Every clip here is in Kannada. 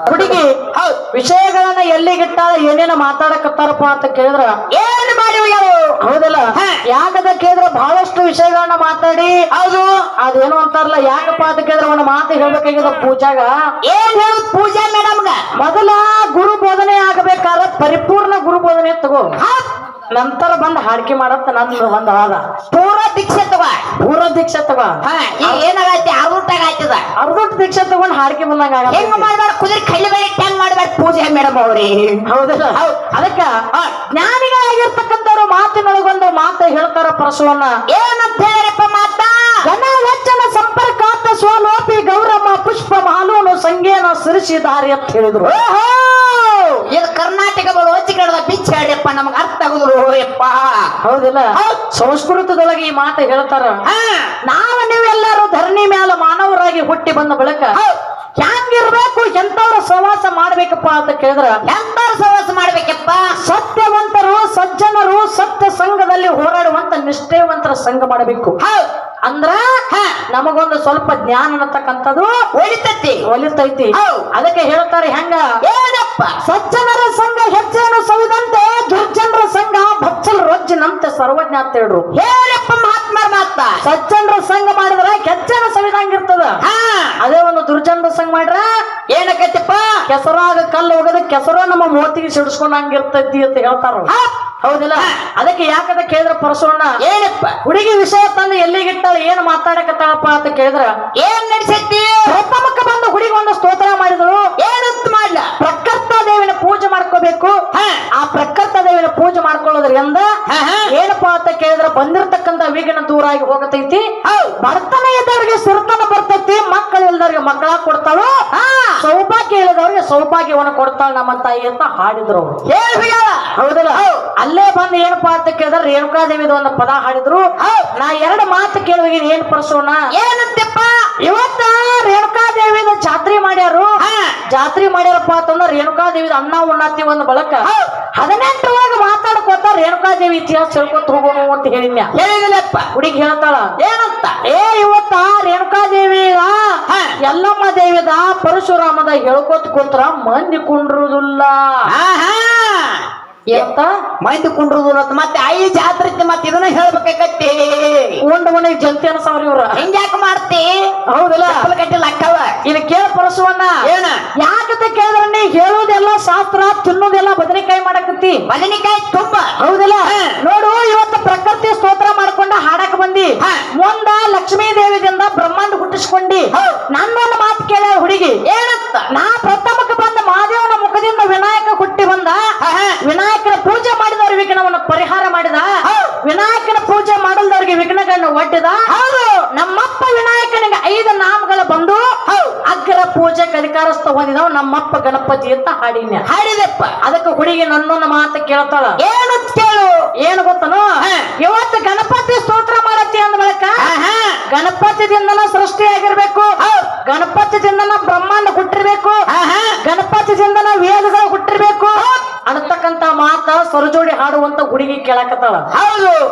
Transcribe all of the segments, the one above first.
ಹುಡುಗಿ ವಿಷಯಗಳನ್ನ ಎಲ್ಲಿಗಿಟ್ಟಾಳ ಏನೇನ ಮಾತಾಡಕತ್ತಾರಪ್ಪ ಅಂತ ಕೇಳಿದ್ರ ಏನ್ ಮಾಡಿವ ಹೌದಲ್ಲ ಯಾಕಂತ ಕೇಳಿದ್ರೆ ಬಹಳಷ್ಟು ವಿಷಯಗಳನ್ನ ಮಾತಾಡಿ ಹೌದು ಅದೇನು ಅಂತಾರಲ್ಲ ಯಾಕಪ್ಪ ಅಂತ ಕೇಳಿದ್ರೆ ಒಂದು ಮಾತು ಹೇಳ್ಬೇಕಾಗಿದ ಪೂಜಾಗ ಏನ್ ಹೇಳುದು ಪೂಜಾ ಮೇಡಮ್ಗ ಮೊದಲ ಗುರು ಬೋಧನೆ ಆಗಬೇಕಾದ್ರೆ ಪರಿಪೂರ್ಣ ಗುರು ಬೋಧನೆ ತಗೋ ನಂತರ ಬಂದ್ ಹಾಡಿಕೆ ಮಾಡತ್ತ ನಂದು ಒಂದ್ ಆದ ಪೂರ ದೀಕ್ಷೆ ತಗೋ ಪೂರ ದೀಕ್ಷೆ ತಗೋ ಈಗ ಏನಾಗೈತಿ ಅರ್ಧೂಟಾಗ ಆಯ್ತದ ಅರ್ಧೊಟ್ಟು ದೀಕ್ಷೆ ತಗೊಂಡ್ ಹಾಡಿಕೆ ಬಂದಂಗ ಹೆಂಗ್ ಮಾಡ್ಬಾರ್ದು ಕುದುರೆ ಕಳ್ಳಿ ಬೇರೆ ಹೆಂಗ್ ಮಾಡ್ಬಾರ್ದು ಪೂಜಾ ಮೇಡಮ್ ಅವ್ರಿ ಹೌದಲ್ಲ ಅದಕ್ಕ ಜ್ಞಾನಿಗಳಾಗಿರ್ತಕ್ಕಂಥವ್ರು ಮಾತಿನೊಳಗೊಂದು ಮಾತು ಹೇಳ್ತಾರ ಪ್ರಸವನ್ನ ಏನಂತ ಹೇಳ್ರಪ್ಪ ಮಾತ ಘನ ವಚನ ಸಂಪರ್ಕಾಂತ ಸ್ವಲೋಪಿ ಗೌರಮ್ಮ ಪುಷ್ಪ ಮಾಲೂನು ಸಂಗೇನ ಸಿರಿಸಿದಾರಿ ಅಂತ ಹೇಳಿದ್ರು ಇದು ಕರ್ನಾಟಕ ರೋಚಿಕರದ ಬಿಚ್ಚ ಹೇಳ್ಯಪ್ಪ ನಮಗ ಅರ್ಥ ಆಗುದ್ರು ಯಪ್ಪ ಹೌದಿಲ್ಲ ಸಂಸ್ಕೃತದೊಳಗೆ ಈ ಮಾತು ಹೇಳ್ತಾರ ನಾವು ನೀವೆಲ್ಲರೂ ಧರಣಿ ಮ್ಯಾಲ ಮಾನವರಾಗಿ ಹುಟ್ಟಿ ಬಂದ ಬಳಿಕ ಹ್ಯಾಂಗಿರ್ಬೇಕು ಎಂತವ್ರ ಸಹವಾಸ ಮಾಡ್ಬೇಕಪ್ಪ ಅಂತ ಕೇಳಿದ್ರ ಎಂತವ್ರ ಸಹವಾಸ ಮಾಡ್ಬೇಕಪ್ಪ ಸತ್ಯವಂತರು ಸಜ್ಜನರು ಸತ್ಯ ಸಂಘದಲ್ಲಿ ಹೋರಾಡುವಂತ ನಿಷ್ಠೆವಂತರ ಸಂಘ ಮಾಡಬೇಕು ಅಂದ್ರ ನಮಗೊಂದು ಸ್ವಲ್ಪ ಜ್ಞಾನ ಅನ್ನತಕ್ಕಂಥದ್ದು ಒಲಿತೈತಿ ಅದಕ್ಕೆ ಹೇಳ್ತಾರೆ ಹೆಂಗ ಏನಪ್ಪ ಸಜ್ಜನರ ಸಂಘ ಹೆಚ್ಚೇನು ಸವಿದಂತೆ ದುರ್ಜನರ ಸಂಘ ಬಚ್ಚಲ್ ರೊಜ್ಜಿನಂತೆ ಸರ್ವಜ್ಞ ಅಂತ ಹೇಳ್ರು ಹೇಳಪ್ಪ ಮಹಾತ್ಮ ಮಾತ ಸಜ್ಜನರ ಸಂಘ ಮಾಡಿದ್ರ ಕೆಚ್ಚನ ಸವಿದಂಗಿರ್ತದ ಅದೇ ಒಂದು ದುರ್ಜನರ ಸಂಘ ಮಾಡ್ರ ಏನಕ್ಕಪ್ಪ ಕೆಸರಾಗ ಕಲ್ಲು ಹೋಗದ ಕೆಸರ ನಮ್ಮ ಮೋತಿಗೆ ಸಿಡಿಸ್ಕೊಂಡಂಗಿರ್ತೈತಿ ಅಂತ ಹೇಳ್ತಾರ ಹೌದಿಲ್ಲ ಅದಕ್ಕೆ ಯಾಕಂತ ಕೇಳಿದ್ರ ಪರಸೋಣ ಏನಪ್ಪ ಹುಡುಗಿ ವಿಷಯ ತಂದು ಎಲ್ಲಿಗಿಟ್ಟಾಳ ಏನ್ ಮಾತಾಡಕತ್ತಾಳಪ್ಪ ಅಂತ ಕೇಳಿದ್ರ ಏನ್ ನಡೆಸೈತಿ ಪ್ರಥಮಕ್ಕೆ ಬಂದು ಹುಡುಗಿ ಒಂದು ಸ್ತೋತ್ರ ಮಾಡಿದ್ರು ಏನಂತ ಮಾಡ್ಲ ಪ್ರಕರ್ತ ದೇವಿನ ಪೂಜೆ ಮಾಡ್ಕೋಬೇಕು ಆ ಪ್ರಕರ್ತ ದೇವಿನ ಪೂಜೆ ಮಾಡ್ಕೊಳ್ಳೋದ್ರಿಂದ ಏನಪ್ಪಾ ಅಂತ ಕೇಳಿದ್ರ ಬಂದಿರತಕ್ಕಂತ ವಿಘ್ನ ದೂರ ಆಗಿ ಹೋಗತೈತಿ ಬಡತನ ಇದ್ದವ್ರಿಗೆ ಸಿರ್ತನ ಬರ್ತೈತಿ ಮಕ್ಕಳು ಇಲ್ದವ್ರಿಗೆ ಮಕ್ಕಳ ಕೊಡ್ತಾಳು ಸೌಭಾಗ್ಯ ಇಲ್ಲದವ್ರಿಗೆ ಸೌಭಾಗ್ಯವನ್ನು ಕೊಡ್ತಾಳ ನಮ್ಮ ತಾಯಿ ಅಂತ ಹಾಡಿದ್ರು ಹೌದಲ್ಲ ಅಲ್ಲೇ ಬಂದು ಏನಪ್ಪಾ ಅಂತ ಕೇಳಿದ್ರೆ ರೇಣುಕಾದೇವಿದ ಒಂದು ಪದ ಹಾಡಿದ್ರು ನಾ ಎರಡು ಮಾತು ಕೇಳುವಾಗ ಏನ್ ಪರ್ಸೋಣ ಏನಂತಪ್ಪ ಇವತ್ತ ರೇಣುಕಾದೇವಿದ ಜಾತ್ರೆ ಮಾಡ್ಯಾರು ಜಾತ್ರೆ ಮಾಡ್ಯಾರಪ್ಪ ಅಂತಂದ್ರ ರೇಣುಕಾದೇವಿದ ಅನ್ನ ಉಣ್ಣಾತಿ ಒಂದು ಬಳಕ 18 ಒಳಗ ಮಾತಾಡ್ಕೋತ ರೇಣುಕಾದೇವಿ ಇತಿಹಾಸ ಹೇಳ್ಕೊತ ಹೋಗೋಣ ಅಂತ ಹೇಳಿದ್ನಪ್ಪ ಹುಡುಗಿ ಹೇಳ್ತಾಳ ಏನಂತ ಇವತ್ತ ರೇಣುಕಾದೇವಿದ ಯಲ್ಲಮ್ಮ ದೇವಿದ ಪರಶುರಾಮದ ಹೇಳ್ಕೊತ ಕೂತ್ರ ಮಂದಿ ಕುಂಡ್ರುದಿಲ್ಲ ಎಂತ ಮಂದಿ ಕುಂಡ್ರುದು ಮತ್ತೆ ಐ ಜಾತ್ರೆ ಮತ್ತೆ ಇದನ್ನ ಹೇಳ್ಬೇಕಾಗತ್ತೆ ಉಂಡ ಮನೆಗೆ ಜಂತಿ ಅನ್ಸವ್ರ ಇವ್ರ ಹಿಂಗ್ಯಾಕ ಮಾಡ್ತಿ ಹೌದಲ್ಲ ಕಟ್ಟಿ ಲಕ್ಕವ ಇಲ್ಲಿ ಕೇಳ ಪರಸುವನ್ನ ಏನ ಯಾಕಂತ ಕೇಳಿದ್ರ ನೀ ಹೇಳುದೆಲ್ಲ ಶಾಸ್ತ್ರ ತಿನ್ನೋದೆಲ್ಲ ಬದನೆಕಾಯಿ ಮಾಡಕತ್ತಿ ಬದನೆಕಾಯಿ ತುಂಬ ಹೌದಲ್ಲ ನೋಡು ಇವತ್ತು ಪ್ರಕೃತಿ ಸ್ತೋತ್ರ ಮಾಡ್ಕೊಂಡ ಹಾಡಕ್ ಬಂದಿ ಮುಂದ ಲಕ್ಷ್ಮೀ ದೇವಿದಿಂದ ಬ್ರಹ್ಮಾಂಡ ಹುಟ್ಟಿಸ್ಕೊಂಡಿ ನನ್ನೊಂದು ಮಾತು ಕೇಳ ಹುಡುಗಿ ಏನಂತ ನಾ ಪ್ರಥಮಕ್ಕೆ ಬಂದ ಮಹಾದೇವನ ಮುಖದಿಂದ ವಿನಾಯಕ ಹುಟ್ಟಿ ಬಂದ ವಿನಾಯಕನ ಪೂಜೆ ಮಾಡಿದವ್ರ ವಿಘ್ನವನ್ನು ಪರಿಹಾರ ಮಾಡಿದ ವಿನಾಯಕನ ಪೂಜೆ ಮಾಡಲ್ದವ್ರಿಗೆ ವಿಘ್ನಗಳನ್ನು ಒಡ್ಡಿದ ನಮ್ಮಪ್ಪ ವಿನಾಯಕನಿಗೆ 5 ನಾಮಗಳ ಬಂದು ಅಗ್ರ ಪೂಜೆ ಅಧಿಕಾರಸ್ಥ ಹೊಂದಿದವ್ ನಮ್ಮಪ್ಪ ಗಣಪತಿ ಅಂತ ಹಾಡಿದಪ್ಪ ಅದಕ್ಕೆ ಹುಡುಗಿ ನನ್ನೊಂದು ಮಾತು ಕೇಳ್ತಾಳ ಏನಂತ ಕೇಳು ಏನು ಗೊತ್ತನು ಇವತ್ತು ಗಣಪತಿ ಸ್ತೋತ್ರ ಮಾಡತ್ತಿ ಅಂದ ಬಳಿಕ ಗಣಪತಿದಿಂದನ ಸೃಷ್ಟಿಯಾಗಿರ್ಬೇಕು ಗಣಪತಿದಿಂದನ ಬ್ರಹ್ಮಾಂಡ ಹುಟ್ಟಿರ್ಬೇಕು ಗಣಪತಿದಿಂದನ ವೇದಗಳು ಹುಟ್ಟಿರ್ಬೇಕು ಅನ್ನತಕ್ಕಂತ ಮಾತ ಸರಜೋಡಿ ಹಾಡುವಂತ ಹುಡುಗಿ ಕೇಳಕತ್ತಾಳ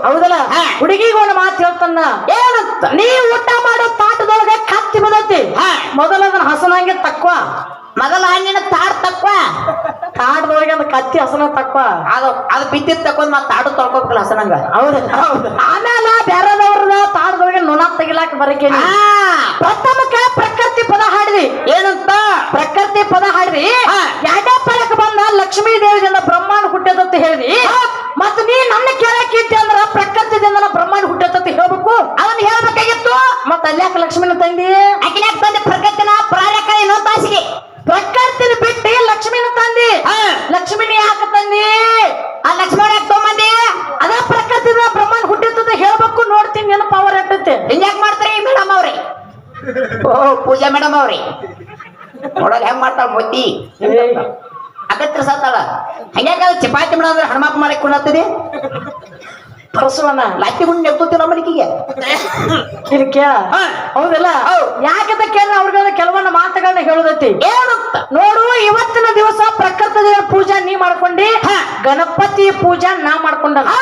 ಹೌದಲ್ಲ ಹುಡುಗಿಗೆ ಒಂದು ಮಾತು ಹೇಳ್ತಾನ ಏನಂತ ನೀ ಊಟ ಮಾಡೋ ತಾಟದೊಳಗೆ ಕತ್ತಿ ಬದತಿ ಮೊದಲ ಅದನ್ನ ಹಸನಂಗೆ ತಕ್ವ ಮೊದಲ ಹಣ್ಣಿನ ತಾಡ್ ತಕ್ವ ತಾಟದೊಳಗೆ ಒಂದು ಕತ್ತಿ ಹಸನ ತಕ್ವ ಅದು ಬಿದ್ದಿದ್ ತಕೊಂಡ್ ಮತ್ತೆ ತಾಡು ತೊಳ್ಕೊಬೇಕಲ್ಲ ಹಸನಂಗ ಹೌದು ಆಮೇಲೆ ಬೇರೆದವ್ರದ ತಾಟದೊಳಗೆ ನೊಣ ತೆಗಿಲಾಕ ಬರಕೆ ಪ್ರಥಮಕ್ಕೆ ಪ್ರಕೃತಿ ಪದ ಹಾಡಿದಿ ಏನಂತ ಪ್ರಕೃತಿ ಪದ ಹಾಡಿದಿ ಎರಡೇ ಪದಕ್ಕೆ ಬಂದ ಲಕ್ಷ್ಮೀ ದೇವಿದಿಂದ ಬ್ರಹ್ಮಾಂಡ ಹುಟ್ಟದಂತ ಹೇಳಿದಿ ಮತ್ತ ನೀ ನನ್ನ ಕೇಳಕ್ಕಿದ್ದೆ ಅಂದ್ರ ಪ್ರಕೃತಿದಿಂದ ಬ್ರಹ್ಮಾಂಡ ಹುಟ್ಟದಂತ ಹೇಳ್ಬೇಕು ಅದನ್ನ ಹೇಳ್ಬೇಕಾಗಿತ್ತು ಮತ್ತ ಅಲ್ಯಾಕ ಲಕ್ಷ್ಮಿನ ತಂದಿ ಅಕಿನ್ಯಾಕ ಬಂದ ಪ್ರಕೃತಿನ ಪ್ರಾರಕ ಏನೋ ತಾಸಿಗೆ ಪ್ರಕೃತಿನ ಬಿಟ್ಟು ಲಕ್ಷ್ಮಿನ ತಂದಿ ಲಕ್ಷ್ಮಿನ ಯಾಕ ತಂದಿ ಆ ಲಕ್ಷ್ಮಣ ಯಾಕೆ ತಗೊಂಬಂದಿ ಅದ ಪ್ರಕೃತಿದ ಬ್ರಹ್ಮಾಂಡ ಹುಟ್ಟಿರ್ತದ ಹೇಳ್ಬೇಕು ನೋಡ್ತೀನಿ ನೆನಪ ಪವರ್ ಇರ್ತೈತೆ ಹಿಂಗ್ಯಾಕ್ ಮಾಡ್ತಾರಿ ಮೇಡಮ್ ಅವ್ರಿ ಪೂಜಾ ಮೇಡಮ್ ಅವ್ರಿ ನೋಡಲ್ಲ ಹೆಂಗ್ ಮಾಡ್ತಾಳ ಮೊತ್ತಿ ಅಗತ್ರ ಸಾತಾಳ ಹಂಗ್ಯಾಕ ಚಪಾತಿ ಮೇಡಮ್ ಅಂದ್ರೆ ಹನುಮಪ್ಪ ಮಾಡಕ್ ಕೊಂಡಾಗ್ತದೆ ಬಸವಣ್ಣ ಲಟ್ಟಿ ಗುಂಡು ನೆಕ್ಕೋತಿ ನಮ್ಮ ಮನೆಗೆ ಇಲ್ಲಿ ಕೇಳ ಹಾ. ಹೌದಲ್ಲ ಹೌದು. ಯಾಕಂತ ಕೇಳ ಅವ್ರಿಗೆ ಕೆಲವೊಂದು ಮಾತುಗಳನ್ನ ಹೇಳುದೈತಿ ಏನಂತ ನೋಡು ಇವತ್ತಿನ ದಿವಸ ಪ್ರಕೃತಿ ದೇವರ ಪೂಜಾ ನೀ ಮಾಡ್ಕೊಂಡಿ ಹಾ. ಗಣಪತಿ ಪೂಜಾ ನಾ ಮಾಡ್ಕೊಂಡಲ್ಲ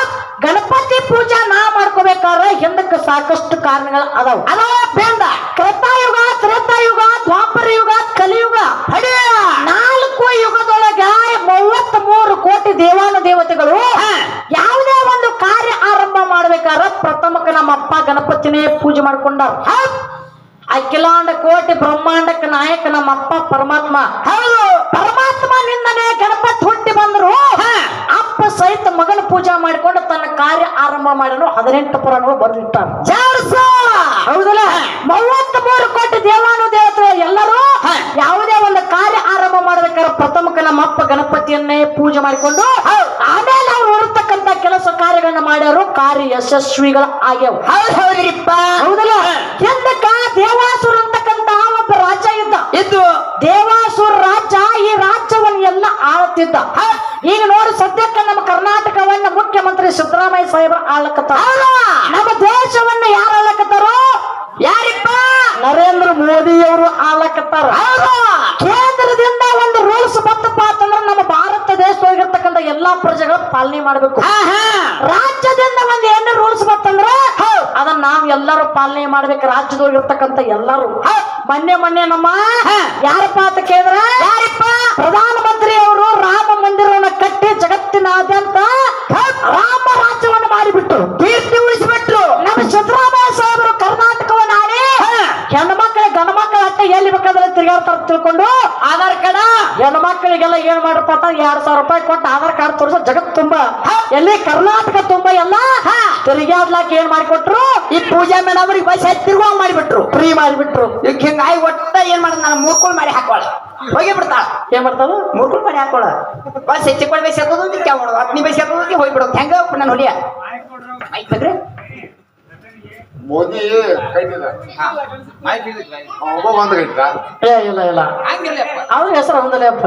ಗಣಪತಿ ಪೂಜಾ ನಾ ಮಾಡ್ಕೋಬೇಕಾದ್ರೆ ಹಿಂದಕ್ಕೆ ಸಾಕಷ್ಟು ಕಾರಣಗಳ ಅದಾವ ಅದೋ ಬೇಂದ ಕೃತಾಯುಗ ತ್ರೇತಾಯುಗ ದ್ವಾಪರ ಯುಗ ಕಲಿಯುಗ ಹಡಿಯ 4 ಯುಗದೊಳಗ 33 ಕೋಟಿ ದೇವಾನು ದೇವತೆಗಳು ಹಾ. ಯಾವುದೇ ಒಂದು ಕಾರ್ಯ ಆರಂಭ ಮಾಡ್ಬೇಕಾದ್ರೆ ಪ್ರಥಮಕ್ಕೆ ನಮ್ಮ ಅಪ್ಪ ಗಣಪತಿನೇ ಪೂಜೆ ಮಾಡ್ಕೊಂಡಾರ ಅಖಿಲಾಂಡ ಕೋಟಿ ಬ್ರಹ್ಮಾಂಡಕ್ಕೆ ನಾಯಕ ನಮ್ಮ ಅಪ್ಪ ಪರಮಾತ್ಮ ಹೌದು ಪರಮಾತ್ಮನಿಂದನೇ ಗಣಪತಿ ಹುಟ್ಟಿ ಬಂದ್ರು ಅಪ್ಪ ಸಹಿತ ಮಗನ ಪೂಜಾ ಮಾಡಿಕೊಂಡು ತನ್ನ ಕಾರ್ಯ ಆರಂಭ ಮಾಡಲು 18 ಪುರಾಣಗಳು ಬರೆದಿಟ್ಟಾರ ಹೌದಲ್ಲ 33 ಕೋಟಿ ದೇವಾನು ದೇವತೆಗಳು ಎಲ್ಲರೂ ಯಾವುದೇ ಒಂದು ಕಾರ್ಯ ಆರಂಭ ಮಾಡ್ಬೇಕಾದ್ರೆ ಪ್ರಥಮಕ್ಕೆ ನಮ್ಮ ಅಪ್ಪ ಗಣಪತಿಯನ್ನೇ ಪೂಜೆ ಮಾಡಿಕೊಂಡು ಆಮೇಲೆ ಅವ್ರು ಹೊರತಕ್ಕಂತ ಕೆಲಸ ಕಾರ್ಯಗಳನ್ನ ಮಾಡ್ಯಾರು ಕಾರ್ಯ ಯಶಸ್ವಿಗಳ ಆಗ್ಯಾವ ಹೌದ್ರಿಪ್ಪ ಹೌದಲ್ಲ ಹಿಂದಕ್ಕ ದೇವಾಸುರ ಅಂತಕ್ಕಂತ ಒಬ್ಬ ರಾಜ್ಯ ಇದ್ದು ದೇವಾಸುರ ರಾಜ್ಯ ಈ ರಾಜ್ಯವನ್ನ ಎಲ್ಲ ಆಳುತ್ತಿದ್ದ ಈಗ ನೋಡಿ ಸದ್ಯಕ್ಕೆ ನಮ್ಮ ಕರ್ನಾಟಕವನ್ನ ಮುಖ್ಯಮಂತ್ರಿ ಸಿದ್ದರಾಮಯ್ಯ ಸಾಹೇಬರು ಆಳಕತ್ತಾರ ನಮ್ಮ ದೇಶವನ್ನ ಯಾರು ಆಳಕತ್ತಾರೋ ಯಾರಿಪ್ಪ ನರೇಂದ್ರ ಮೋದಿ ಅವರು ಆಳಕತ್ತಾರ ಕೇಂದ್ರದಿಂದ ಒಂದು ರೂಲ್ಸ್ ಬತ್ತಪ್ಪ ಅಂತಂದ್ರೆ ನಮ್ಮ ಭಾರತ ದೇಶದೊಳಗಿರ್ತಕ್ಕಂಥ ಎಲ್ಲಾ ಪ್ರಜೆಗಳು ಪಾಲನೆ ಮಾಡಬೇಕು ರಾಜ್ಯದಿಂದ ಒಂದು ಏನು ರೂಲ್ಸ್ ಬತ್ತಂದ್ರೆ ಅದನ್ನ ನಾವ್ ಎಲ್ಲರೂ ಪಾಲನೆ ಮಾಡ್ಬೇಕು ರಾಜ್ಯದೊಳಗಿರ್ತಕ್ಕಂಥ ಎಲ್ಲರೂ ಮೊನ್ನೆ ನಮ್ಮ ಯಾರಪ್ಪ ಅಂತ ಕೇಳಿದ್ರ ಯಾರಿಪ್ಪ ಪ್ರಧಾನ ಮಂತ್ರಿ ಅವರು ರಾಮ ಮಂದಿರವನ್ನ ಕಟ್ಟಿ ಜಗತ್ತಿನಾದ್ಯಂತ ರಾಮ ರಾಜ್ಯವನ್ನು ಮಾಡಿಬಿಟ್ರು ಕೀರ್ತಿ ಉಳಿಸಿಬಿಟ್ರು ನಮ್ಮ ಸಿದ್ದರಾಮಯ್ಯ ಸಾಹೇಬರು ಕರ್ನಾಟಕವನ್ನ ಆಡಿ ಹೆಣ್ಣು ಮಕ್ಕಳಿಗೆ ಗಂಡು ಮಕ್ಕಳ ಅಟ್ಟ ಎಲ್ಲಿ ಬೇಕಾದ್ರೆ ತಿರುಗಾಡ್ತಾರ ತಿಳ್ಕೊಂಡು ಆಧಾರ್ ಕಾರ್ಡ್ ಹೆಣ್ಣು ಮಕ್ಕಳಿಗೆಲ್ಲ ಏನ್ ಮಾಡ್ರಪ್ಪ ಅಂತ 2,000 ರೂಪಾಯಿ ಕೊಟ್ಟು ಆಧಾರ್ ಕಾರ್ಡ್ ತೋರಿಸ ಜಗತ್ ತುಂಬಾ ಎಲ್ಲಿ ಕರ್ನಾಟಕ ತುಂಬಾ ಎಲ್ಲ ತಿರುಗಾಡ್ಲಾಕ ಏನ್ ಮಾಡಿಕೊಟ್ರು ಈ ಪೂಜಾ ಮೇಡಮ್ ಅವ್ರಿಗೆ ಬಸ್ ತಿರುಗುವ ಮಾಡಿಬಿಟ್ರು ಫ್ರೀ ಮಾಡಿಬಿಟ್ರು ಈಗ ಹಿಂಗಾಗಿ ಒಟ್ಟ ಏನ್ ಮಾಡೋದು ನಾನು ಮೂರ್ಕೊಳ್ ಮಾಡಿ ಹಾಕೋಳ ಹೋಗಿ ಬಿಡ್ತಾಳ ಏನ್ ಮಾಡ್ತಾವ ಮೂರ್ಕೊಳ್ ಮಾಡಿ ಹಾಕೋಳ ಬಸ್ ಹೆಚ್ಚಿಕೊಂಡು ಬಸ್ ಹಾಕೋದು ಕ್ಯಾವ್ ಮಾಡೋದು ಅಗ್ನಿ ಬಸ್ ಹಾಕೋದು ಹೋಗ್ಬಿಡೋದು ಹೆಂಗ ನಾನು ಹೊಲಿಯ ಆಯ್ತು ಬಂದ್ರೆ ಮೋದಿ ಕೈತಿದ ಒಬ್ಬ ಬಂದ್ ಕೈತಿದ ಇಲ್ಲ ಅವ್ರ ಹೆಸರು ಒಂದಲೇಪ್ಪ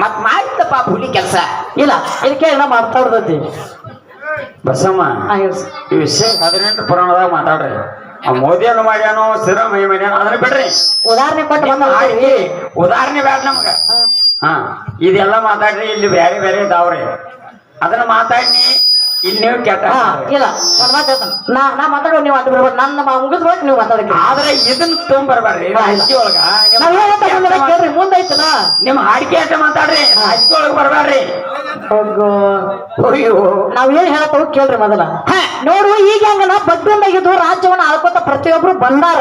ಮತ್ ಮಾಡ್ತಪ್ಪ ಹುಲಿ ಕೆಲಸ ಇಲ್ಲ ಇದಕ್ಕೆ ಏನೋ ಮಾಡ್ತಾ ಇರ್ತೈತಿ ಬಸಮ್ಮ ಈ ವಿಷಯ 18 ಪುರಾಣದಾಗ ಮಾತಾಡ್ರಿ ಆ ಮೋದಿಯನ್ನು ಮಾಡ್ಯಾನೋ ಸಿದ್ದರಾಮಯ್ಯ ಮಾಡ್ಯಾನೋ ಅದನ್ನ ಬಿಡ್ರಿ ಉದಾಹರಣೆ ಕೊಟ್ಟು ಬಂದ ಆಯ್ತು ಉದಾಹರಣೆ ಬೇಡ ನಮ್ಗ ಹಾ ಇದೆಲ್ಲ ಮಾತಾಡ್ರಿ ಇಲ್ಲಿ ಬೇರೆ ಬೇರೆ ಇದಾವ್ರಿ ಅದನ್ನ ಮಾತಾಡಿ ಇಲ್ಲಿ ನೀವು ಕೆಟ್ಟ ಇಲ್ಲ ಒಂದ್ ಮಾತು ಹೇಳ್ತಾನೆ ನಾ ಮಾತಾಡೋ ನೀವು ಅಂತ ಬಿಡ್ಬೋದು ನನ್ನ ಮುಗಿದ್ ಬಳಿಕ ನೀವು ಮಾತಾಡಕ್ಕೆ ಆದ್ರೆ ಇದನ್ನ ತೊಗೊಂಬರ್ಬಾರ್ರಿ ರಾಜಕೀಯ ಒಳಗ ನಾವ್ ಏನಂತ ಬಂದ್ರೆ ಕೇಳ್ರಿ ಮುಂದೈತನ ನಿಮ್ ಹಾಡಿಕೆ ಅಷ್ಟ ಮಾತಾಡ್ರಿ ರಾಜಕೀಯ ಒಳಗ ಬರ್ಬಾರ್ರಿ ಅಯ್ಯೋ ನಾವ್ ಏನ್ ಹೇಳತ್ತವ ಕೇಳ್ರಿ ಮೊದಲ ನೋಡು ಈಗ ಹಂಗ ನಾ ಬಡ್ಡಿಂದಾಗಿದ್ದು ರಾಜ್ಯವನ್ನ ಆಳ್ಕೊತ ಪ್ರತಿಯೊಬ್ರು ಬಂದಾರ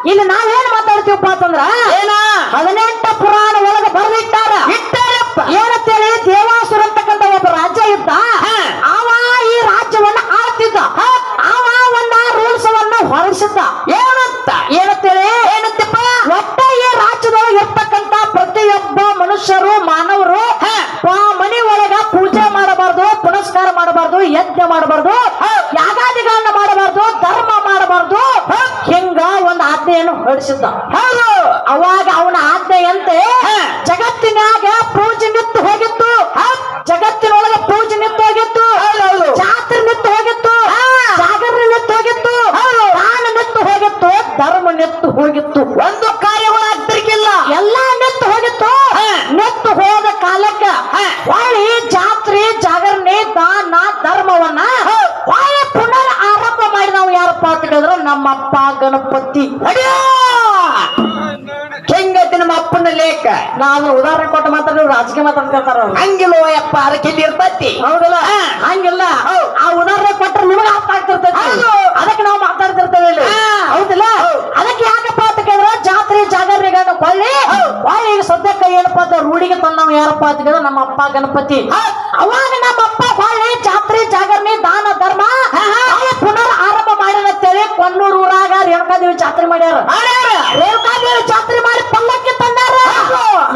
ಇಲ್ಲಿ ನಾವೇನ್ ಮಾತಾಡ್ತೀವಪ್ಪ ಅಂತಂದ್ರ ಏನ 18 ಪುರಾಣ ಒಳಗ ಬರೆದಿಟ್ಟಾರ ಏನಂತೇಳಿ ದೇವಾಸುರ ಅಂತಕ್ಕಂಥ ಒಬ್ಬ ರಾಜ್ಯ ಇದ್ದ ಅವ ಈ ರಾಜ್ಯವನ್ನ ಆಳ್ತಿದ್ದ ಅವ ಒಂದ ರೂಲ್ಸ್ ವನ್ನ ಹೊರಡಿಸಿದ್ದ ಏನಂತೇಳಿ ಏನಂತಪ್ಪ ಒಟ್ಟ ಈ ರಾಜ್ಯದೊಳಗೆ ಇರ್ತಕ್ಕಂಥ ಪ್ರತಿಯೊಬ್ಬ ಮನುಷ್ಯರು ಮಾನವರು ಮನೆ ಒಳಗ ಪೂಜೆ ಮಾಡಬಾರ್ದು ಪುನಸ್ಕಾರ ಮಾಡಬಾರ್ದು ಯಜ್ಞ ಮಾಡಬಾರ್ದು ಯಾಗಾದಿಗಳನ್ನ ಮಾಡಬಾರ್ದು ಧರ್ಮ ಮಾಡಬಾರ್ದು ಹಿಂಗ ಒಂದು ಆಜ್ಞೆಯನ್ನು ಹೊರಡಿಸಿದ್ದ ಅವಾಗ ಅವನ ಆಜ್ಞೆಯಂತೆ ಜಗತ್ತಿನಾಗ ಪೂಜೆ ನಿತ್ತು ಹೋಗಿತ್ತು ಜಗತ್ತಿನೊಳಗ ಪೂಜೆ ನಿತ್ತು ಹೋಗಿತ್ತು ಜಾತ್ರೆ ನಿತ್ತು ಹೋಗಿತ್ತು ಜಾಗರಣೆ ನಿತ್ತು ಹೋಗಿತ್ತು ದಾನ ನಿತ್ತು ಹೋಗಿತ್ತು ಧರ್ಮ ನಿತ್ತು ಹೋಗಿತ್ತು ಒಂದು ಕಾರ್ಯಗಳಾಗ್ತಿರ್ಕಿಲ್ಲ ಎಲ್ಲಾ ನಿತ್ತು ಹೋಗಿತ್ತು ನಿತ್ತು ಹೋದ ಕಾಲಕ್ಕ ಹೊಳ್ಳಿ ಜಾತ್ರೆ ಜಾಗರಣೆ ದಾನ ಧರ್ಮವನ್ನ ಹೊಳ್ಳಿ ಪುನರ್ ಆರಂಭ ಮಾಡಿ ನಾವು ಯಾರಪ್ಪ ಅಂತ ಹೇಳಿದ್ರೆ ನಮ್ಮಪ್ಪ ಗಣಪತಿ ಹೆಂಗೈತಿ ನಮ್ಮ ಅಪ್ಪನ ಲೇಖ ನಾವು ಉದಾಹರಣೆ ಕೊಟ್ಟು ಮಾತಾಡಿದ್ರು ರಾಜಕೀಯ ಮಾತಾಡ್ತಿರ್ತಾರ ಅವ್ರು ಹಂಗಿಲ್ವೋ ಯಪ್ಪ ಅದಕ್ಕೆ ಇಲ್ಲಿ ಇರ್ತೈತಿ ಹೌದಲ್ಲ ಹಂಗಿಲ್ಲ ಆ ಉದಾಹರಣೆ ಕೊಟ್ಟರೆ ನಿಮಗೆ ಅರ್ಥ ಆಗ್ತಿರ್ತೈತಿ ಅದಕ್ಕೆ ನಾವು ಮಾತಾಡ್ತಿರ್ತೇವೆ ಇಲ್ಲಿ ಹೌದಿಲ್ಲ ಅದಕ್ಕೆ ಯಾಕಪ್ಪ ಅಂತ ಕೇಳಿದ್ರೆ ಜಾತ್ರೆ ಜಾಗರಣೆಗಳನ್ನ ಕೊಳ್ಳಿ ಈಗ ಸದ್ಯಕ್ಕೆ ಏನಪ್ಪಾ ಅಂತ ರೂಢಿಗೆ ತಂದವ್ ಯಾರಪ್ಪ ಅಂತ ಕೇಳಿದ್ರೆ ನಮ್ಮ ಅಪ್ಪ ಗಣಪತಿ ಅವಾಗ ನಮ್ಮ ಅಪ್ಪ ಹೊಳ್ಳಿ ಜಾತ್ರೆ ಜಾಗರಣೆ ದಾನ ಧರ್ಮ ಪುನರ್ ಆರಂಭ ಮಾಡ್ಯಾರಂತೇಳಿ ಕೊಣ್ಣೂರು ಊರಾಗ ರೇಣುಕಾದೇವಿ ಜಾತ್ರೆ ಮಾಡ್ಯಾರ ರೇಣುಕಾದೇವಿ ಜಾತ್ರೆ ಮಾಡಿ ಪಲ್ಲಕ್ಕಿ ತಂದಾರ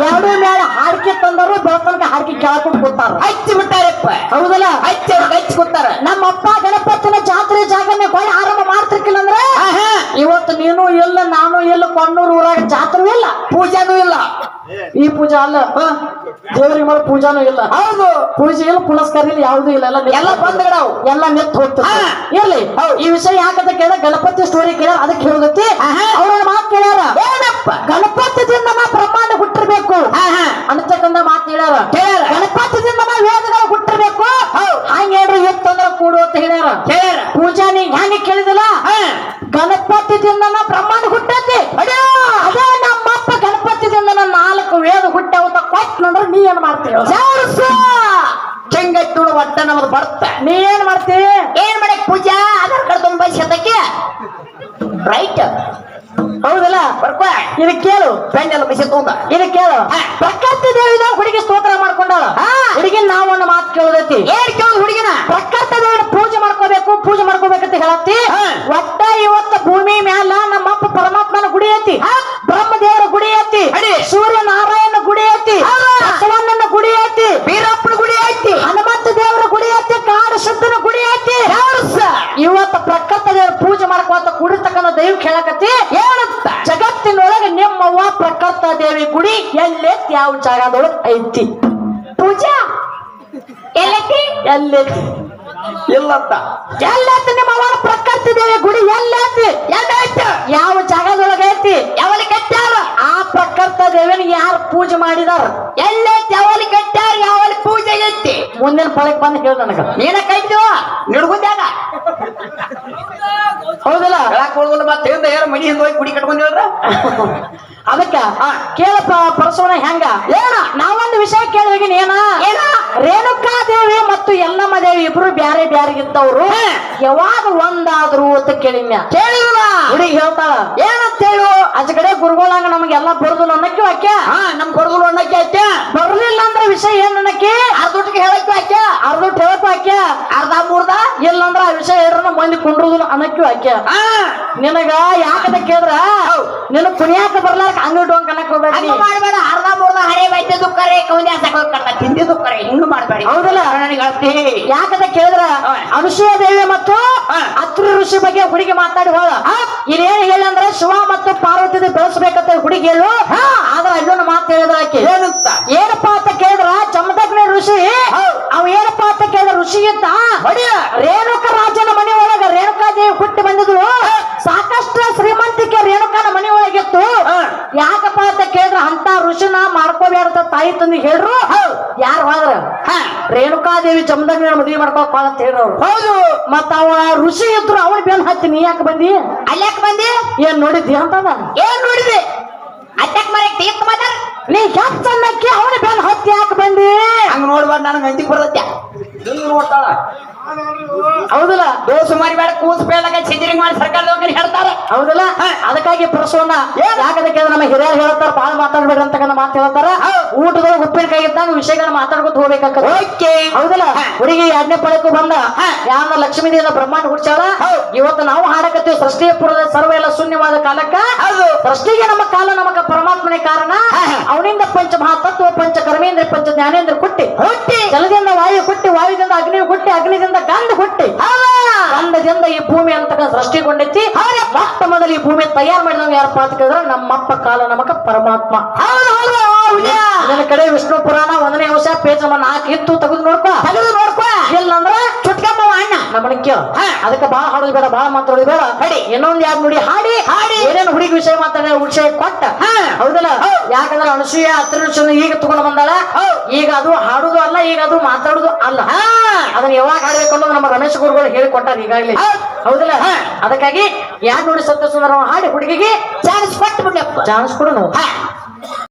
ಎರಡು ಮೇಳ ಹಾಡಿಕೆ ತಂದರು ಬೆಳತನಕ ಹಾಡಿಕೆ ಕೇಳ್ಕೊಂಡು ಕೂತಾರ ಹಚ್ಚಿ ಬಿಟ್ಟಾರಪ್ಪ ಹೌದಲ್ಲ ಹಚ್ಚಿ ಕೂತಾರ ನಮ್ಮ ಅಪ್ಪ ಗಣಪತಿನ ಜಾತ್ರೆ ಜಾಗರಣೆ ಕೊಳ್ಳಿ ಆರಂಭ ಮಾಡ್ತಿರ್ಕಿಲ್ಲ ಅಂದ್ರೆ ಇವತ್ತು ನೀನು ಇಲ್ಲ ನಾನು ಇಲ್ಲ ಕೊಣ್ಣೂರು ಊರಾಗ ಜಾತ್ರೆ ಇಲ್ಲ ಪೂಜಾನೂ ಇಲ್ಲ ಈ ಪೂಜಾ ಅಲ್ಲ ದೇವರಿಗೆ ಮಾಡೋ ಪೂಜಾನು ಇಲ್ಲ. ಹೌದು, ಪೂಜೆ ಇಲ್ಲ, ಪುನಸ್ಕಾರ ಇಲ್ಲ, ಯಾವುದೂ ಇಲ್ಲ. ಎಲ್ಲ ಬಂದ್ಗಡವು, ಎಲ್ಲ ನೆತ್ತು ಹೋಗ್ತದೆ. ಇರ್ಲಿ, ಈ ವಿಷಯ ಯಾಕಂತ ಕೇಳ ಗಣಪತಿ ಸ್ಟೋರಿ ಕೇಳ ಅದಕ್ಕೆ ಹೇಳುದತ್ತಿ. ಅವ್ರ ಮಾತು ಕೇಳ್ಯಾರ, ಏನಪ್ಪ ಗಣಪತಿದಿಂದ ಬ್ರಹ್ಮಾಂಡ ಹುಟ್ಟಿರ್ಬೇಕು ಅನ್ನತಕ್ಕಂಥ ಮಾತು ಹೇಳ್ಯಾರ. ಗಣಪತಿದಿಂದ ವೇದಗಳು ಹುಟ್ಟಿರ್ಬೇಕು, ಹಂಗ ಹೇಳ್ರಿ ಎತ್ತಂದ್ರ ಕೂಡು ಅಂತ ಹೇಳ್ಯಾರ. ಪೂಜಾ ನೀ ಹ್ಯಾಂಗ ಕೇಳಿದಿಲ್ಲ, ಗಣಪತಿದಿಂದ ಬ್ರಹ್ಮಾಂಡ ಹುಟ್ಟೈತಿ. ಅದೇ ನಮ್ಮಪ್ಪ ಗಣಪತಿದಿಂದ 4 ವೇದ ಹುಟ್ಟಾವ ಕೊಟ್ಟನಂದ್ರ ನೀ ಏನ್ ಮಾಡ್ತೀವಿ? ಚೆಂಗಟ್ಟು ಒಟ್ಟ ನಮ್ದು ಬರ್ತ. ನೀ ಏನ್ ಮಾಡ್ತಿ? ಏನ್ ಮಾಡಕ್ ಪೂಜಾ ಆಧಾರ್ ಕಾರ್ಡ್ ತುಂಬ ಶತಕ್ಕೆ ರೈಟ್ ಹೌದಲ್ಲ? ಬರ್ಕೋ ಇದು ಕೇಳು, ಪೆಂಡೆಲ್ಲ ಬೈಸಿ ತಗೊಂಡ ಇದು ಕೇಳು. ಪ್ರಕೃತಿ ದೇವಿದ ಹುಡುಗಿ ಸ್ತೋತ್ರ ಮಾಡ್ಕೊಂಡಾಳ. ಹುಡುಗಿ ನಾವೊಂದು ಮಾತು ಕೇಳದೈತಿ. ಏನ್ ಕೇಳು ಹುಡುಗಿನ? ಪ್ರಕೃತಿ ದೇವಿನ ಪೂಜೆ ಮಾಡ್ಕೋಬೇಕಂತ ಹೇಳತ್ತಿ. ಒಟ್ಟ ಇವತ್ತ ಭೂಮಿ ಮ್ಯಾಲ ನಮ್ಮಪ್ಪ ಪರಮಾತ್ಮನ ಗುಡಿ ಐತಿ, ಬ್ರಹ್ಮದೇವರ ಗುಡಿ ಐತಿ, ಸೂರ್ಯ ನಾರಾಯಣ ಗುಡಿ ಐತಿ, ಬಸವಣ್ಣನ ಗುಡಿ ಐತಿ, ಬೀರಪ್ಪನ ಗುಡಿ ಐತಿ, ಹನುಮಂತ ದೇವರ ಗುಡಿ ಐತಿ, ಕಾಡು ಶುದ್ಧನ ಗುಡಿ ಐತಿ. ಇವತ್ತ ಪ್ರಕೃತಿ ದೇವರ ಪೂಜೆ ಮಾಡ್ಕೋತ ಕುಡಿರ್ತಕ್ಕಂಥ ದೈವ ಕೇಳಕತ್ತಿ. ಹೇಳುತ್ತ ಜಗತ್ತಿನೊಳಗೆ ನಿಮ್ಮವ್ವ ಪ್ರಕೃತ ದೇವಿ ಗುಡಿ ಎಲ್ಲೈತಿ, ಯಾವ ಜಾಗದೊಳಗೆ ಐತಿ? ಪೂಜಾ ಎಲ್ಲೈತಿ? ಎಲ್ಲೈತಿ ಇಲ್ಲಂತ. ಎಲ್ಲೈತಿ ನಿಮ್ಮವ್ವ ಪ್ರಕೃತಿ ದೇವಿ ಗುಡಿ ಎಲ್ಲೈತಿ? ಎಲ್ಲೈತಿ? ಯಾವ ಜಾಗದೊಳಗೆ ಐತಿ? ಯಾವಲ್ಲಿ ಕಟ್ಟಾರ? ಆ ಪ್ರಕೃತ ದೇವಿನ ಯಾರು ಪೂಜೆ ಮಾಡಿದಾರ? ಎಲ್ಲೈತಿ? ಯಾವಲ್ಲಿ ಕಟ್ಟಾರ? ಯಾವಲ್ಲಿ ಪೂಜೆ ಐತಿ? ಮುಂದಿನ ಫಲಕ್ಕೆ ಬಂದು ಹೇಳ ನನಗ. ನೀನ ಕೈತೀವ ನಿಡ್ಗುದ್ಯಾಗ ಹೌದಲ್ಲ? ಹೇಳಕ್ ಹೋಗುದಿಲ್ಲ. ಮತ್ತೆ ಯಾರು ಮನಿ ಹಿಂದೆ ಹೋಗಿ ಗುಡಿ ಕಟ್ಕೊಂಡಿದ್ರ ಅದಕ್ಕ ಕೇಳಪ್ಪ ಪರಶುವನ ಹೆಂಗ ಏನ ನಾವೊಂದು ವಿಷಯ ಕೇಳಿದೀನಿ. ಏನ ರೇಣುಕಾ ದೇವಿ ಮತ್ತು ಯಲ್ಲಮ್ಮ ದೇವಿ ಇಬ್ರು ಬ್ಯಾರೆ ಬ್ಯಾರೆ ಇದ್ದವ್ರು ಯಾವಾಗ ಒಂದಾದ್ರು ಅಂತ ಕೇಳಿದ್ನ. ಕೇಳಿಲ್ಲ. ಹುಡುಗಿ ಹೇಳ್ತಾಳ ಏನಂತ ಹೇಳು, ಆಚ ಕಡೆ ಗುರುಗಳಂಗ ನಮಗೆಲ್ಲ ಬರುದಿಲ್ಲ ಅನ್ನಕ್ಕೆ ವಾಕ್ಯ. ನಮ್ ಕೊಡಗುಲು ಅನ್ನಕ್ಕೆ ಆಯ್ತಾ? ಬರ್ಲಿಲ್ಲ ಅಂದ್ರೆ ವಿಷಯ ಏನ್ ಅನ್ನಕ್ಕೆ ಅರ್ಧೊಟ್ಟಿಗೆ ಹೇಳಕ್ ವಾಕ್ಯ, ಅರ್ಧೊಟ್ಟು ಹೇಳಕ್ ವಾಕ್ಯ, ಅರ್ಧ ಮೂರ್ದ ಇಲ್ಲಂದ್ರ ಆ ವಿಷಯ ಹೇಳ್ರ ಮಂದಿ ಕುಂಡ್ರುದಿಲ್ಲ ಅನ್ನಕ್ಕೆ ವಾಕ್ಯ. ನಿನಗ ಯಾಕಂತ ಕೇಳಿದ್ರ ನಿನ್ನ ಕುಣಿಯಾಕ ಬರ್ಲಾರ ಅಂಗಡಿ ಕನಕ್ ಹೋಗ್ಬೇಡ, ಮಾಡ್ಬೇಡ. ಅರ್ಧ ಮೂರ್ದ ಹರೇ ಬೈತಿದ್ದು ಕರೆ ಕೌಂದಿ ಹಾಕ ತಿಂದಿದ್ದು ಕರೆ ಹಿಂಗ ಮಾಡ್ಬೇಡಿ. ಹೌದಲ್ಲ? ನನಗೆ ಹೇಳ್ತಿ ಯಾಕಂತ ಕೇಳಿದ್ರ ಅನುಸೂಯ ದೇವಿ ಮತ್ತು ಅತ್ರಿ ಋಷಿ ಬಗ್ಗೆ ಹುಡುಗಿ ಮಾತಾಡಿ ಹೋಳ. ಇದೇನ್ ಹೇಳಂದ್ರೆ ಶಿವ ಮತ್ತು ಪಾರ್ವತಿ ಬೆಳೆಸ್ಬೇಕಂತ ಹುಡುಗಿ ಹೇಳು. ಆದ್ರ ಅಲ್ಲೊಂದು ಮಾತು ಹೇಳಿದ್ರ ಆಕೆ ಏನಂತ? ಏನಪ್ಪಾ ಅಂತ ಕೇಳಿದ್ರ ಚಮದಗ್ನಿ ಋಷಿ ಅವ್ ಏನಪ್ಪಾ ಅಂತ ಕೇಳಿದ್ರ ಋಷಿ ಇದ್ದ ರೇಣುಕ ರಾಜನ ಮನೆ ಒಳಗ ರೇಣುಕಾ ದೇವಿ ಹುಟ್ಟಿ ಬಂದಿದ್ರು. ಸಾಕಷ್ಟು ಶ್ರೀಮಂತಿಕೆ ರೇಣುಕಾನ ಮನೆ ಒಳಗಿತ್ತು. ಯಾಕಪ್ಪ ಅಂತ ಕೇಳಿದ್ರ ಅಂತ ಋಷಿನ ಮಾಡ್ಕೋಬೇಡ ತಾಯಿ ತಂದಿ ಹೇಳ್ರು. ಯಾರು ಹೋದ್ರ ರೇಣುಕಾದೇವಿ ಜಮದಗ್ನಿ ಮದುವೆ ಮಾಡ್ಕೋಕ್ ಅಂತ ಹೇಳ್ರವ್ರು. ಹೌದು. ಮತ್ತ ಅವ ಋಷಿ ಇದ್ರು ಅವನ ಬೆನ್ ಹತ್ತಿ ನೀ ಯಾಕೆ ಬಂದಿ? ಅಲ್ಲಿ ಯಾಕೆ ಬಂದಿ? ಏನ್ ನೋಡಿದ್ದಿ ಅಂತದ? ಏನ್ ನೋಡಿದೆ? ಅಟ್ಯಾಕ್ ಮರಕ್ ತೀರ್ಥ ಮಾತಾಡ ನೀ ಹೆಚ್ಚನ್ನಕ್ಕೆ ಅವನ ಬೆನ್ ಹತ್ತಿ ಯಾಕೆ ಬಂದಿ? ಹಂಗ ನೋಡ್ಬಾರ್ದು, ನನಗೆ ಅಂಜಿಕ್ ಬರ್ತೈತ್ಯ. ನೋಡ್ತಾಳ ಹೌದಲ್ಲ? ದೋಸು ಮಾರಿ ಬೇಡ ಕೂಸು ಬೇಡಾಗ ಸಿಂಜರಿಂಗ್ ಮಾಡಿ ಸರ್ಕಾರದವ್ರು ಹೇಳ್ತಾರೆ. ಹೌದಲ್ಲ? ಅದಕ್ಕಾಗಿ ಪ್ರಸವನ ಯಾಕಂದ್ರೆ ನಮ್ಮ ಹಿರಿಯರು ಹೇಳ್ತಾರ ಬಾಳ ಮಾತಾಡ್ಬೇಡ್ರಿ ಅಂತಕ್ಕಂಥ ಮಾತು ಹೇಳ್ತಾರ. ಊಟದೊಳಗೆ ಉಪ್ಪಿನಕಾಯಿ ಇದ್ದಂಗ ವಿಷಯಗಳನ್ನ ಮಾತಾಡ್ಕೊತ ಹೋಗ್ಬೇಕಾಗ್ತದೆ. ಹೌದಲ್ಲ? ಹುಡುಗಿ 2ನೇ ಪಳಕ್ಕೂ ಬಂದ ಯಾರ ಲಕ್ಷ್ಮೀ ದೇವಿಯ ಬ್ರಹ್ಮಾಂಡ ಹುಡ್ಚಾಳ. ಇವತ್ತು ನಾವು ಹಾಡಕತ್ತೀವಿ ಸೃಷ್ಟಿಯ ಪುರದ ಸರ್ವ ಎಲ್ಲ ಶೂನ್ಯವಾದ ಕಾಲಕ್ಕ. ಸೃಷ್ಟಿಗೆ ನಮ್ಮ ಕಾಲ ನಮಗ ಪರಮಾತ್ಮನೇ ಕಾರಣ. ಅವನಿಂದ ಪಂಚ ಮಹಾತತ್ವ ಪಂಚ ಕರ್ಮೇಂದ್ರ ಪಂಚ ಜ್ಞಾನೇಂದ್ರ ಹುಟ್ಟಿ ಜಲದಿಂದ ವಾಯು ಹುಟ್ಟಿ, ವಾಯುದಿಂದ ಅಗ್ನಿ ಹುಟ್ಟಿ, ಅಗ್ನಿದಿಂದ ಗಂಧ ಹುಟ್ಟಿ, ಗಂಧದಿಂದ ಈ ಭೂಮಿ ಅಂತಕ್ಕ ಸೃಷ್ಟಿಗೊಂಡೈತಿ. ಮೊಟ್ಟ ಮೊದಲು ಈ ಭೂಮಿ ತಯಾರು ಮಾಡಿದವ್ ಯಾರಪ್ಪ ಅಂತ ಕೇಳಿದ್ರೆ ನಮ್ಮಪ್ಪ ಕಾಲ ನಮಗ ಪರಮಾತ್ಮ. ನನ್ನ ಕಡೆ ವಿಷ್ಣು ಪುರಾಣ 1ನೇ ಅಂಶ ಪೇಜ್ ನಂಬರ್ 4 ಇತ್ತು, ತೆಗೆದು ನೋಡ್ಕೊ. ಇಲ್ಲಂದ್ರ ಚುಟ್ಕಮ್ಮ ಅಣ್ಣ ನಮ್ಮನ್ನ ಕೇಳ. ಅದಕ್ಕೆ ಬಾಳ ಹಾಡೋದು ಬೇಡ, ಬಾಳ ಮಾತಾಡೋದು ಬೇಡ. ಇನ್ನೊಂದ್ 2 ನುಡಿ ಹಾಡಿ ಏನೇನು ಹುಡುಗಿ ವಿಷಯ ಮಾತಾಡ ವಿಷಯ ಕೊಟ್ಟ. ಹೌದಲ್ಲ? ಯಾಕಂದ್ರೆ ಅನುಸೂಯ ಅತ್ರಿ ಈಗ ತಗೊಂಡು ಬಂದಾಳ. ಈಗ ಅದು ಹಾಡುದು ಅಲ್ಲ, ಈಗ ಅದು ಮಾತಾಡುದು ಅಲ್ಲ. ಅದನ್ನ ಯಾವಾಗ ಹಾಡ್ಬೇಕು ಅನ್ನೋದು ನಮ್ಮ ರಮೇಶ್ ಗುರುಗಳು ಹೇಳಿಕೊಟ್ಟಾರ ಈಗಾಗಲೇ. ಹೌದಲ್ಲ? ಅದಕ್ಕಾಗಿ 2 ನುಡಿ ಸತ್ಯ ಸುಂದರ ಹಾಡಿ ಹುಡುಗಿಗೆ ಚಾನ್ಸ್ ಕೊಟ್ಟು ಬಿಡ್ಲಪ್ಪ. ಚಾನ್ಸ್ ಕೊಡು ನಾವು.